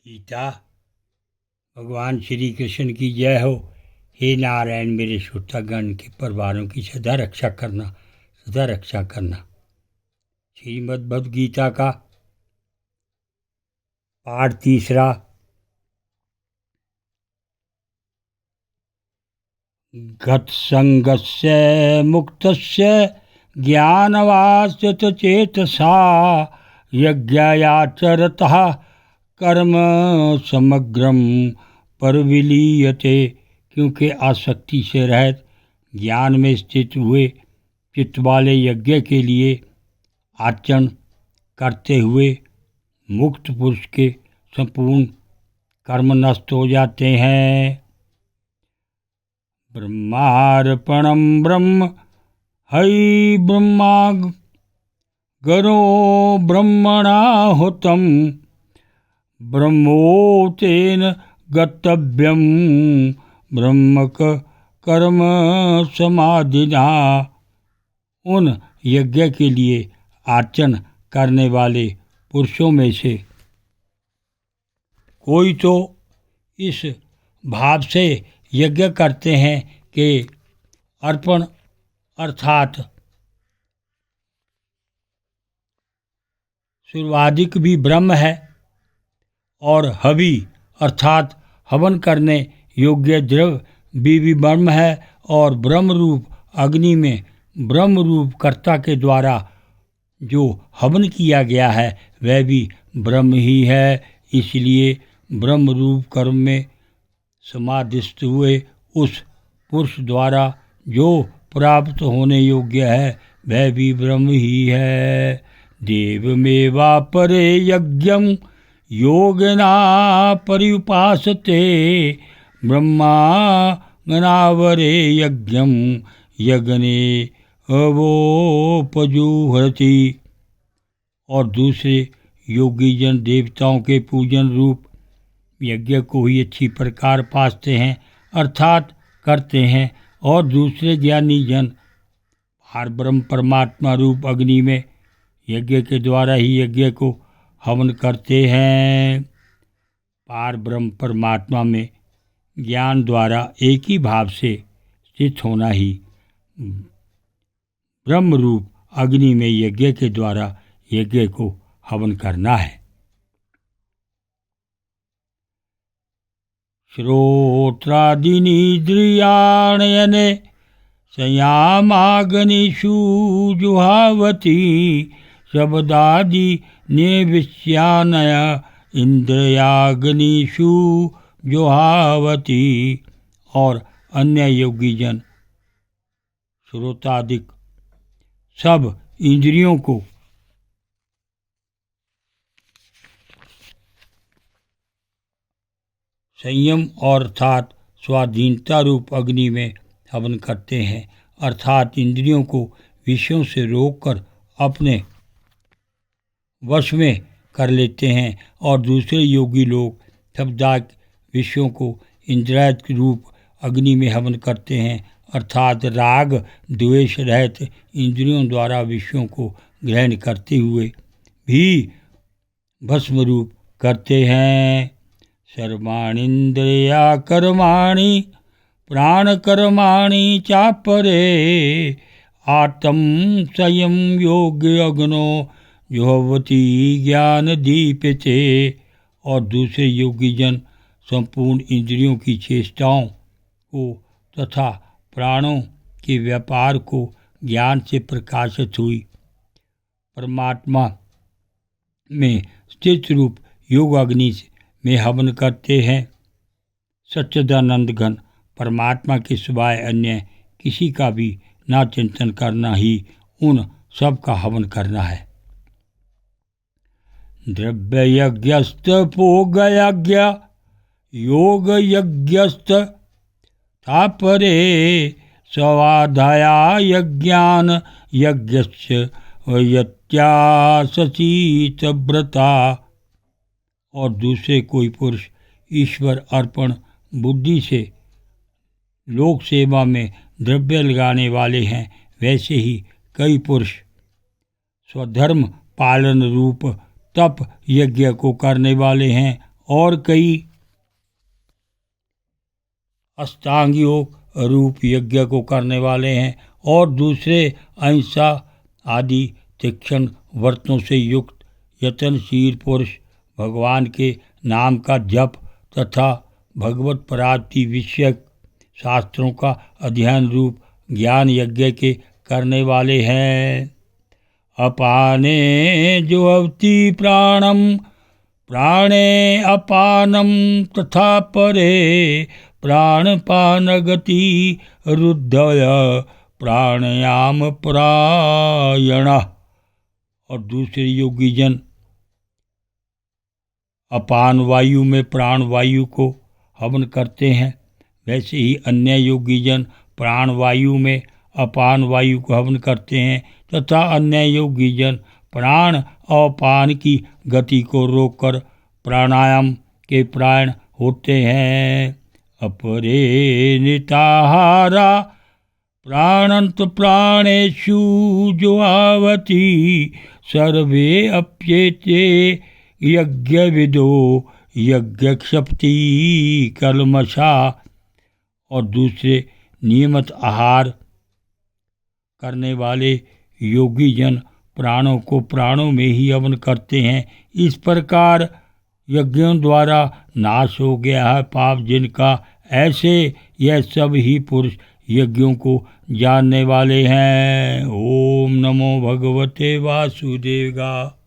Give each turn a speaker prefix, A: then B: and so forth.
A: गीता भगवान श्री कृष्ण की जय हो। हे नारायण, मेरे श्रोतागण के परिवारों की सदा रक्षा करना, सदा रक्षा करना। श्रीमद् भगवद गीता का पाठ तीसरा। गतसंगस्य मुक्तस्य ज्ञानवास्य चेतसा यज्ञायाचरतः कर्म समग्रम परविलीयते। क्योंकि आसक्ति से रहित ज्ञान में स्थित हुए चित्त वाले यज्ञ के लिए आचरण करते हुए मुक्त पुरुष के संपूर्ण कर्म नष्ट हो जाते हैं। ब्रह्मार्पणम ब्रह्म हरि ब्रह्मा गरो ब्रह्मणाहुतम ब्रह्मोतेन गतव्यम ब्रह्मक कर्म समाधिना। उन यज्ञ के लिए आचरण करने वाले पुरुषों में से कोई तो इस भाव से यज्ञ करते हैं कि अर्पण अर्थात सर्वाधिक भी ब्रह्म है और हवि अर्थात हवन करने योग्य द्रव्य भी ब्रह्म है और ब्रह्म रूप अग्नि में ब्रह्म रूप कर्ता के द्वारा जो हवन किया गया है वह भी ब्रह्म ही है। इसलिए ब्रह्म रूप कर्म में समाधिस्थ हुए उस पुरुष द्वारा जो प्राप्त होने योग्य है वह भी ब्रह्म ही है। देवमेवा परे यज्ञं योगिना पर्युपासते ब्रह्मांगनावरे यज्ञं यज्ञने अवोपजुहति। और दूसरे योगी जन देवताओं के पूजन रूप यज्ञ को ही अच्छी प्रकार पासते हैं अर्थात करते हैं और दूसरे ज्ञानी जन पार ब्रह्म परमात्मा रूप अग्नि में यज्ञ के द्वारा ही यज्ञ को हवन करते हैं। पार ब्रह्म परमात्मा में ज्ञान द्वारा एक ही भाव से स्थित होना ही ब्रह्म रूप अग्नि में यज्ञ के द्वारा यज्ञ को हवन करना है। श्रोत्रादीनीन्द्रियाण्यने संयामाग्निषु जुहावती शब्दादि निविश्यानय इंद्रियाग्निषु जुहावती। और अन्य योगी जन श्रोतादिक सब इंद्रियों को संयम और अर्थात स्वाधीनता रूप अग्नि में हवन करते हैं अर्थात इंद्रियों को विषयों से रोककर अपने वश में कर लेते हैं। और दूसरे योगी लोग शब्दाक विषयों को इंद्रियात रूप अग्नि में हवन करते हैं अर्थात राग द्वेष रहित इंद्रियों द्वारा विषयों को ग्रहण करते हुए भी भस्म रूप करते हैं। सर्वाणीन्द्रिया कर्माणि प्राण कर्माणि चापरे आत्म संयम योग अग्नो जुहवती ज्ञान दीप्यते। और दूसरे योगी जन संपूर्ण इंद्रियों की चेष्टाओं को तथा प्राणों के व्यापार को ज्ञान से प्रकाशित हुई परमात्मा में स्थित रूप योग अग्नि में हवन करते हैं। सच्चिदानंद घन परमात्मा के सिवाय अन्य किसी का भी ना चिंतन करना ही उन सब का हवन करना है। द्रव्य यज्ञस्त भोग यज्ञ योग यज्ञस्त तापरे स्वाध्याया यज्ञान यज्ञस्य यत्याससीत व्रता। और दूसरे कोई पुरुष ईश्वर अर्पण बुद्धि से लोक सेवा में द्रव्य लगाने वाले हैं वैसे ही कई पुरुष स्वधर्म पालन रूप तप यज्ञ को करने वाले हैं और कई अष्टांग योग रूप यज्ञ को करने वाले हैं, और दूसरे अहिंसा आदि तीक्ष्ण व्रतों से युक्त यत्नशील पुरुष भगवान के नाम का जप तथा भगवत प्राप्ति विषयक शास्त्रों का अध्ययन रूप ज्ञान यज्ञ के करने वाले हैं। अपाने जुहवति प्राणम प्राणे अपानम तथा परे प्राणपान गति रुद्धय प्राणायाम परायण। और दूसरे योगी जन अपान वायु में प्राण वायु को हवन करते हैं, वैसे ही अन्य योगी जन प्राण वायु में अपान वायु को हवन करते हैं तथा अन्य योगी जन प्राण और पान की गति को रोककर प्राणायाम के प्राण होते हैं। अपरे निताहारा प्राणंत प्राणेषु जुहावति सर्वे अप्येते यज्ञविदो यज्ञक्षप्ति कल्मषा। और दूसरे नियमित आहार करने वाले योगी जन प्राणों को प्राणों में ही हवन करते हैं। इस प्रकार यज्ञों द्वारा नाश हो गया है पाप जिनका, ऐसे यह सब ही पुरुष यज्ञों को जानने वाले हैं। ओम नमो भगवते वासुदेवाय।